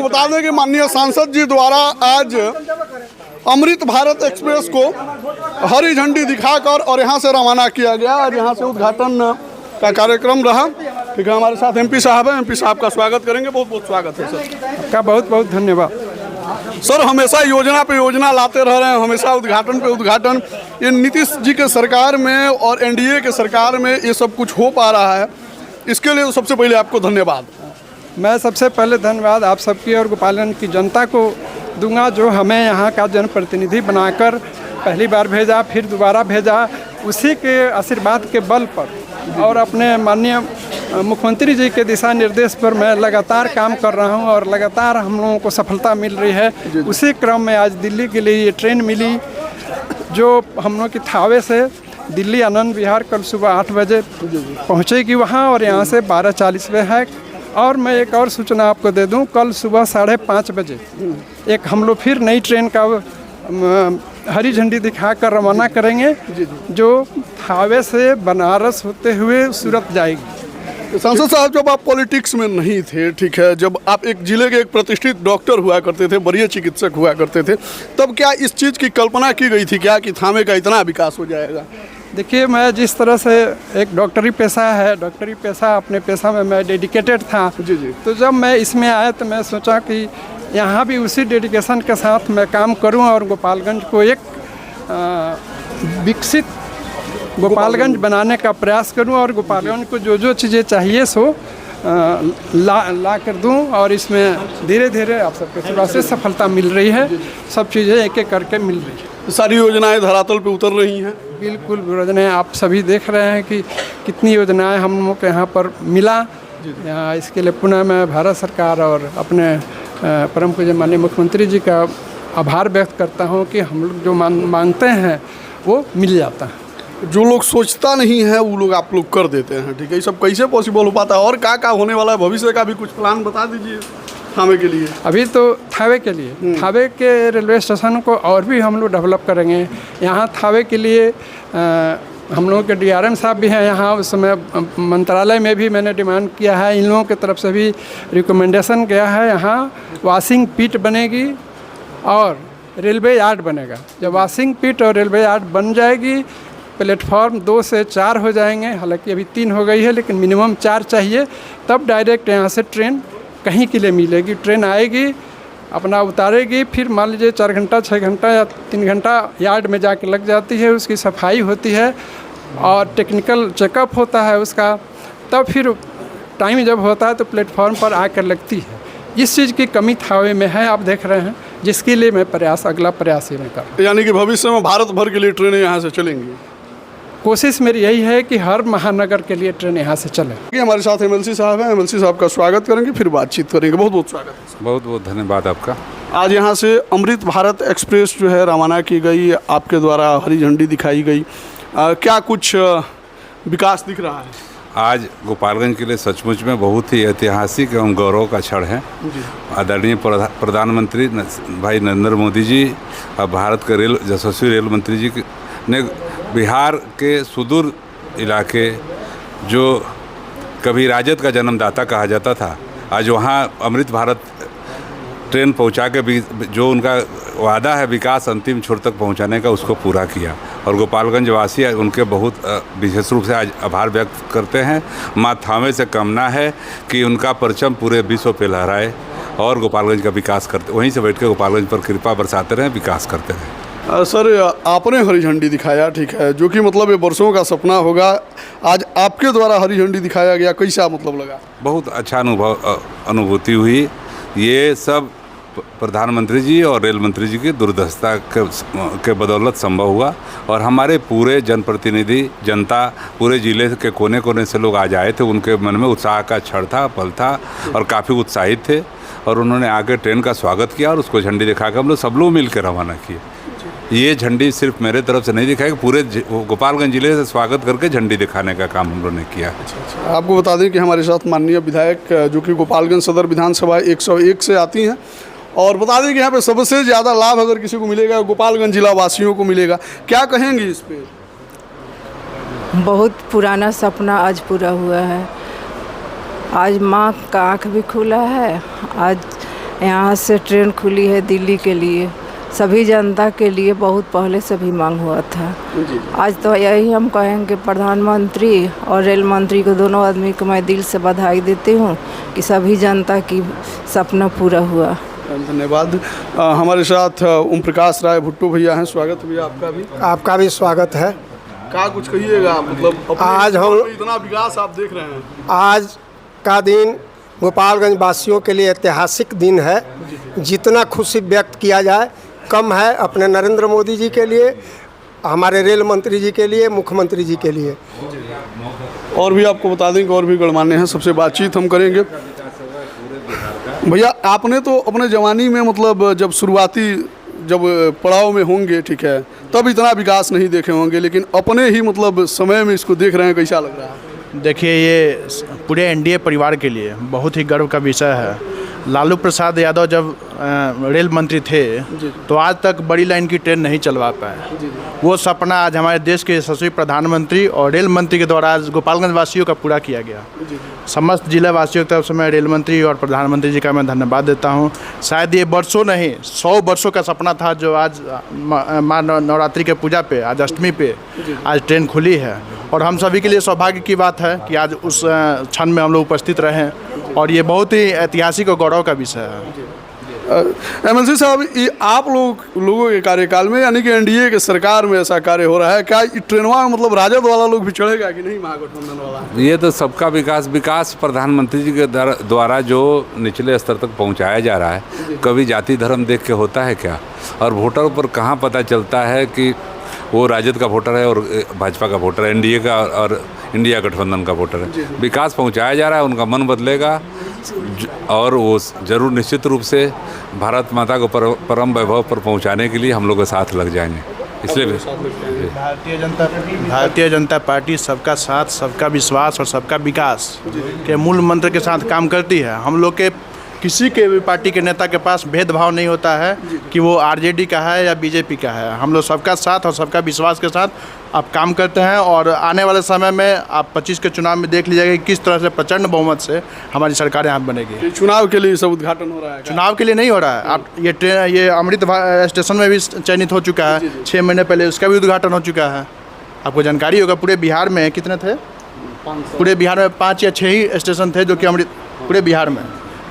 बता दें कि माननीय सांसद जी द्वारा आज अमृत भारत एक्सप्रेस को हरी झंडी दिखाकर और यहाँ से रवाना किया गया और यहाँ से उद्घाटन का कार्यक्रम रहा। ठीक है, हमारे साथ एमपी साहब हैं, एमपी साहब का स्वागत करेंगे। बहुत बहुत स्वागत है सर आपका, बहुत बहुत धन्यवाद सर। हमेशा योजना पे योजना लाते रह रहे हैं, हमेशा उद्घाटन पे उद्घाटन। ये नीतीश जी के सरकार में और एनडीए के सरकार में ये सब कुछ हो पा रहा है, इसके लिए सबसे पहले आपको धन्यवाद। मैं सबसे पहले धन्यवाद आप सबकी और गोपालगंज की जनता को दूंगा, जो हमें यहाँ का जनप्रतिनिधि बनाकर पहली बार भेजा, फिर दोबारा भेजा। उसी के आशीर्वाद के बल पर और अपने माननीय मुख्यमंत्री जी के दिशा निर्देश पर मैं लगातार काम कर रहा हूँ और लगातार हम लोगों को सफलता मिल रही है। उसी क्रम में आज दिल्ली के लिए ये ट्रेन मिली, जो हम लोग की थावे से दिल्ली आनंद विहार कल सुबह 8 बजे पहुँचेगी वहाँ, और यहाँ से 12:40 पे है। और मैं एक और सूचना आपको दे दूं, कल सुबह 5:30 बजे एक हम लोग फिर नई ट्रेन का हरी झंडी दिखाकर रवाना करेंगे, जो थावे से बनारस होते हुए सूरत जाएगी। सांसद साहब, जब आप पॉलिटिक्स में नहीं थे, ठीक है, जब आप एक जिले के एक प्रतिष्ठित डॉक्टर हुआ करते थे, वरीय चिकित्सक हुआ करते थे, तब क्या इस चीज़ की कल्पना की गई थी क्या कि थावे का इतना विकास हो जाएगा? देखिए, मैं जिस तरह से एक डॉक्टरी पेशा है, डॉक्टरी पेशा अपने पेशा में मैं डेडिकेटेड था। जी। तो जब मैं इसमें आया तो मैं सोचा कि यहाँ भी उसी डेडिकेशन के साथ मैं काम करूँ और गोपालगंज को एक विकसित गोपालगंज बनाने का प्रयास करूं और गोपालगंज को जो जो चीज़ें चाहिए सो ला कर दूं। और इसमें धीरे धीरे आप सबके सेवा से सफलता मिल रही है, सब चीज़ें एक एक करके मिल रही है। सारी योजनाएं धरातल पे उतर रही हैं। बिल्कुल, योजनाएं आप सभी देख रहे हैं कि कितनी योजनाएं हम लोगों के यहाँ पर मिला। इसके लिए पुनः मैं भारत सरकार और अपने परम पूज्य माननीय मुख्यमंत्री जी का आभार व्यक्त करता हूँ कि हम लोग जो मांगते हैं वो मिल जाता है। जो लोग सोचता नहीं है वो लोग आप लोग कर देते हैं, ठीक है। ये सब कैसे पॉसिबल हो पाता है और क्या होने वाला है, भविष्य का भी कुछ प्लान बता दीजिए थावे के लिए। अभी तो थावे के लिए, थावे के रेलवे स्टेशन को और भी हम लोग डेवलप करेंगे। यहाँ थावे के लिए हम लोगों के डीआरएम साहब भी हैं यहाँ, उस समय मंत्रालय में भी मैंने डिमांड किया है, इन लोगों की तरफ से भी रिकमेंडेशन गया है। यहाँ वॉशिंग पिट बनेगी और रेलवे यार्ड बनेगा। जब वॉशिंग पिट और रेलवे यार्ड बन जाएगी, प्लेटफॉर्म 2 से 4 हो जाएंगे, हालांकि अभी 3 हो गई है लेकिन मिनिमम 4 चाहिए। तब डायरेक्ट यहाँ से ट्रेन कहीं के लिए मिलेगी। ट्रेन आएगी, अपना उतारेगी, फिर मान लीजिए 4 घंटा 6 घंटा या 3 घंटा यार्ड में जाके लग जाती है, उसकी सफाई होती है और टेक्निकल चेकअप होता है उसका। तब फिर टाइम जब होता है तो प्लेटफॉर्म पर आकर लगती है। इस चीज़ की कमी थावे में है, आप देख रहे हैं, जिसके लिए मैं अगला प्रयास ही मैं कर। यानी कि भविष्य में भारत भर के लिए ट्रेनें यहाँ से चलेंगी। कोशिश मेरी यही है कि हर महानगर के लिए ट्रेन यहाँ से चले। हमारे साथ एमएलसी साहब हैं, एमएलसी साहब का स्वागत करेंगे, फिर बातचीत करेंगे। बहुत बहुत स्वागत है। बहुत बहुत धन्यवाद आपका। आज यहाँ से अमृत भारत एक्सप्रेस जो है रवाना की गई, आपके द्वारा हरी झंडी दिखाई गई। क्या कुछ विकास दिख रहा है? आज गोपालगंज के लिए सचमुच में बहुत ही ऐतिहासिक एवं गौरव का क्षण है। आदरणीय प्रधानमंत्री भाई नरेंद्र मोदी जी और भारत के यशस्वी रेल मंत्री जी ने बिहार के सुदूर इलाके, जो कभी राजद का जन्मदाता कहा जाता था, आज वहाँ अमृत भारत ट्रेन पहुँचा के जो उनका वादा है विकास अंतिम छोर तक पहुँचाने का, उसको पूरा किया। और गोपालगंज वासी उनके बहुत विशेष रूप से आज आभार व्यक्त करते हैं। माँ थावे से कामना है कि उनका परचम पूरे विश्व पे लहराए और गोपालगंज का विकास करते, वहीं से बैठ के गोपालगंज पर कृपा बरसाते रहें, विकास करते रहें। सर, आपने हरी झंडी दिखाया, ठीक है, जो कि मतलब ये वर्षों का सपना होगा, आज आपके द्वारा हरी झंडी दिखाया गया, कैसा मतलब लगा? बहुत अच्छा अनुभूति हुई। ये सब प्रधानमंत्री जी और रेल मंत्री जी की दूरदर्शिता के बदौलत संभव हुआ। और हमारे पूरे जनप्रतिनिधि, जनता, पूरे ज़िले के कोने कोने से लोग आज आए थे। उनके मन में उत्साह का क्षण था, पल था और काफ़ी उत्साहित थे। और उन्होंने आगे ट्रेन का स्वागत किया और उसको झंडी दिखाकर हम लोग सब लोग मिल कर रवाना किए। ये झंडी सिर्फ मेरे तरफ से नहीं दिखाई, पूरे गोपालगंज जिले से स्वागत करके झंडी दिखाने का काम हम लोगों ने किया। अच्छा। आपको बता दें कि हमारे साथ माननीय विधायक जो कि गोपालगंज सदर विधानसभा 101 से आती हैं, और बता दें कि यहाँ पे सबसे ज़्यादा लाभ अगर किसी को मिलेगा गोपालगंज जिला वासियों को मिलेगा। क्या कहेंगी इस पे? बहुत पुराना सपना आज पूरा हुआ है। आज माँ का आँख भी खुला है। आज यहाँ से ट्रेन खुली है दिल्ली के लिए, सभी जनता के लिए बहुत पहले से भी मांग हुआ था। आज तो यही हम कहेंगे प्रधानमंत्री और रेल मंत्री को, दोनों आदमी को मैं दिल से बधाई देती हूँ कि सभी जनता की सपना पूरा हुआ। धन्यवाद। हमारे साथ ओम प्रकाश राय भुट्टो भैया हैं, स्वागत भैया आपका भी। आपका भी स्वागत है। क्या कुछ कहिएगा, मतलब आज हम इतना विकास आप देख रहे हैं, आज का दिन गोपालगंज वासियों के लिए ऐतिहासिक दिन है। जितना खुशी व्यक्त किया जाए कम है, अपने नरेंद्र मोदी जी के लिए, हमारे रेल मंत्री जी के लिए, मुख्यमंत्री जी के लिए। और भी आपको बता दें कि और भी गणमान्य हैं, सबसे बातचीत हम करेंगे। भैया आपने तो अपने जवानी में, मतलब जब शुरुआती जब पड़ाव में होंगे, ठीक है, तब इतना विकास नहीं देखे होंगे, लेकिन अपने ही मतलब समय में इसको देख रहे हैं, कैसा लग रहा है? देखिए, ये पूरे एनडीए परिवार के लिए बहुत ही गर्व का विषय है। लालू प्रसाद यादव जब रेल मंत्री थे तो आज तक बड़ी लाइन की ट्रेन नहीं चलवा पाए। वो सपना आज हमारे देश के यशस्वी प्रधानमंत्री और रेल मंत्री के द्वारा आज गोपालगंज वासियों का पूरा किया गया। समस्त जिला वासियों की तरफ से मैं रेल मंत्री और प्रधानमंत्री जी का मैं धन्यवाद देता हूँ। शायद ये वर्षों नहीं 100 वर्षों का सपना था, जो आज माँ नवरात्रि के पूजा पे, आज अष्टमी पे आज ट्रेन खुली है। और हम सभी के लिए सौभाग्य की बात है कि आज उस क्षण में हम लोग उपस्थित रहें, और ये बहुत ही ऐतिहासिक और गौरव का विषय है। एमएलसी साहब, ये आप लोगों के कार्यकाल में, यानी कि एनडीए के सरकार में ऐसा कार्य हो रहा है, क्या ट्रेनवा में मतलब राजद वाला लोग भी चढ़ेगा कि नहीं, महागठबंधन वाला? ये तो सबका विकास प्रधानमंत्री जी के द्वारा जो निचले स्तर तक पहुंचाया जा रहा है, कभी जाति धर्म देख के होता है क्या? और वोटर पर कहाँ पता चलता है कि वो राजद का वोटर है और भाजपा का वोटर है, एनडीए का और इंडिया गठबंधन का वोटर है। विकास पहुंचाया जा रहा है, उनका मन बदलेगा और वो जरूर निश्चित रूप से भारत माता को परम वैभव पर पहुंचाने के लिए हम लोग के साथ लग जाएंगे। इसलिए भारतीय जनता पार्टी सबका साथ, सबका विश्वास और सबका विकास के मूल मंत्र के साथ काम करती है। हम लोग के किसी के भी पार्टी के नेता के पास भेदभाव नहीं होता है कि वो आरजेडी का है या बीजेपी का है। हम लोग सबका साथ और सबका विश्वास के साथ आप काम करते हैं, और आने वाले समय में आप 25 के चुनाव में देख लीजिएगा कि किस तरह से प्रचंड बहुमत से हमारी सरकार यहाँ बनेगी। चुनाव के लिए सब उद्घाटन हो रहा है? चुनाव के लिए नहीं हो रहा है। आप ये ट्रेन, ये अमृत स्टेशन में भी चयनित हो चुका है 6 महीने पहले, उसका भी उद्घाटन हो चुका है। आपको जानकारी होगा पूरे बिहार में कितने थे? पूरे बिहार में 5 या 6 ही स्टेशन थे जो कि पूरे बिहार में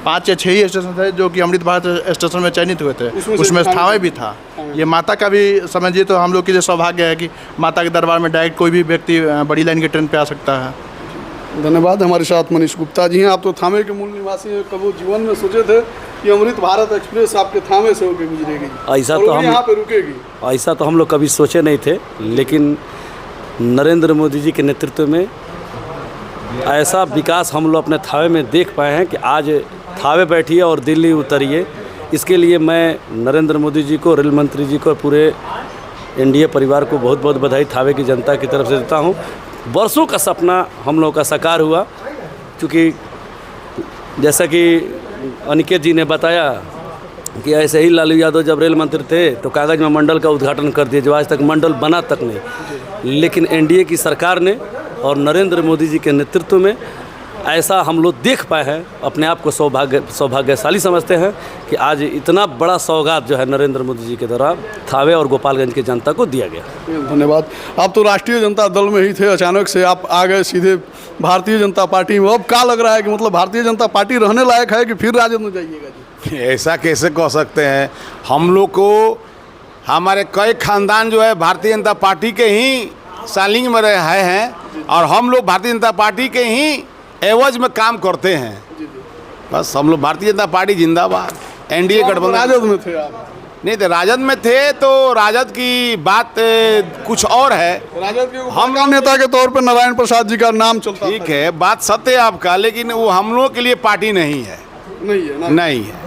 5 या 6 ही स्टेशन थे जो कि अमृत भारत स्टेशन में चयनित हुए थे। उसमें थावे भी था। ये माता का भी समझिए तो हम लोग के लिए सौभाग्य है कि माता के दरबार में डायरेक्ट कोई भी व्यक्ति बड़ी लाइन की ट्रेन पे आ सकता है। धन्यवाद। हमारे साथ मनीष गुप्ता जी हैं। आप तो थामे के मूल निवासी हैं, कभी जीवन में सोचे थे कि अमृत भारत एक्सप्रेस आपके थामे से होकर गुजरेगी? ऐसा तो हम यहाँ पे रुकेगी? ऐसा तो हम लोग कभी सोचे नहीं थे, लेकिन नरेंद्र मोदी जी के नेतृत्व में ऐसा विकास हम लोग अपने थावे में देख पाए हैं कि आज थावे बैठिए और दिल्ली उतरिए। इसके लिए मैं नरेंद्र मोदी जी को, रेल मंत्री जी को, पूरे एनडीए परिवार को बहुत बहुत बधाई थावे की जनता की तरफ से देता हूं। वर्षों का सपना हम लोगों का साकार हुआ, क्योंकि जैसा कि अनिकेत जी ने बताया कि ऐसे ही लालू यादव जब रेल मंत्री थे तो कागज़ में मंडल का उद्घाटन कर दिए, जो आज तक मंडल बना तक नहीं। लेकिन एनडीए की सरकार ने और नरेंद्र मोदी जी के नेतृत्व में ऐसा हम लोग देख पाए हैं। अपने आप को सौभाग्यशाली समझते हैं कि आज इतना बड़ा सौगात जो है नरेंद्र मोदी जी के द्वारा थावे और गोपालगंज की जनता को दिया गया। धन्यवाद। आप तो राष्ट्रीय जनता दल में ही थे, अचानक से आप आ गए सीधे भारतीय जनता पार्टी में। अब क्या लग रहा है कि मतलब भारतीय जनता पार्टी रहने लायक है कि फिर राजद में जाइएगा जी? ऐसा कैसे कह सकते हैं? हम लोग को, हमारे कई खानदान जो है भारतीय जनता पार्टी के ही सालिंग में रहे हैं, और हम लोग भारतीय जनता पार्टी के ही एवज में काम करते हैं। बस हम लोग भारतीय जनता पार्टी जिंदाबाद। एनडीए गठबंधन। राजद में थे आप? नहीं थे, राजद में थे तो राजद की बात कुछ और है। राजद के हम नेता के तौर पर नारायण प्रसाद जी का नाम चलता, ठीक है, बात सत्य है आपका, लेकिन वो हम लोगों के लिए पार्टी नहीं है। नहीं है।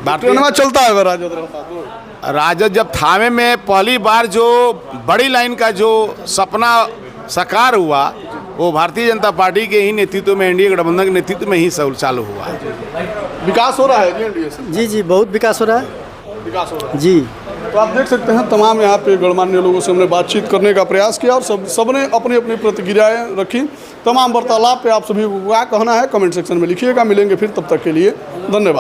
भारतीय चलता है राजद रहता तो? राजद जब थावे में पहली बार जो बड़ी लाइन का जो सपना साकार हुआ, वो भारतीय जनता पार्टी के ही नेतृत्व में, एनडीए गठबंधन के नेतृत्व में ही सब चालू हुआ है। विकास हो रहा है जी एनडीए से? जी बहुत विकास हो रहा है। विकास हो रहा है जी। तो आप देख सकते हैं तमाम यहाँ पे गणमान्य लोगों से हमने बातचीत करने का प्रयास किया, और सबने अपनी अपनी प्रतिक्रियाएं रखी। तमाम वार्तालाप पे आप सभी को क्या कहना है कमेंट सेक्शन में लिखिएगा। मिलेंगे फिर, तब तक के लिए धन्यवाद।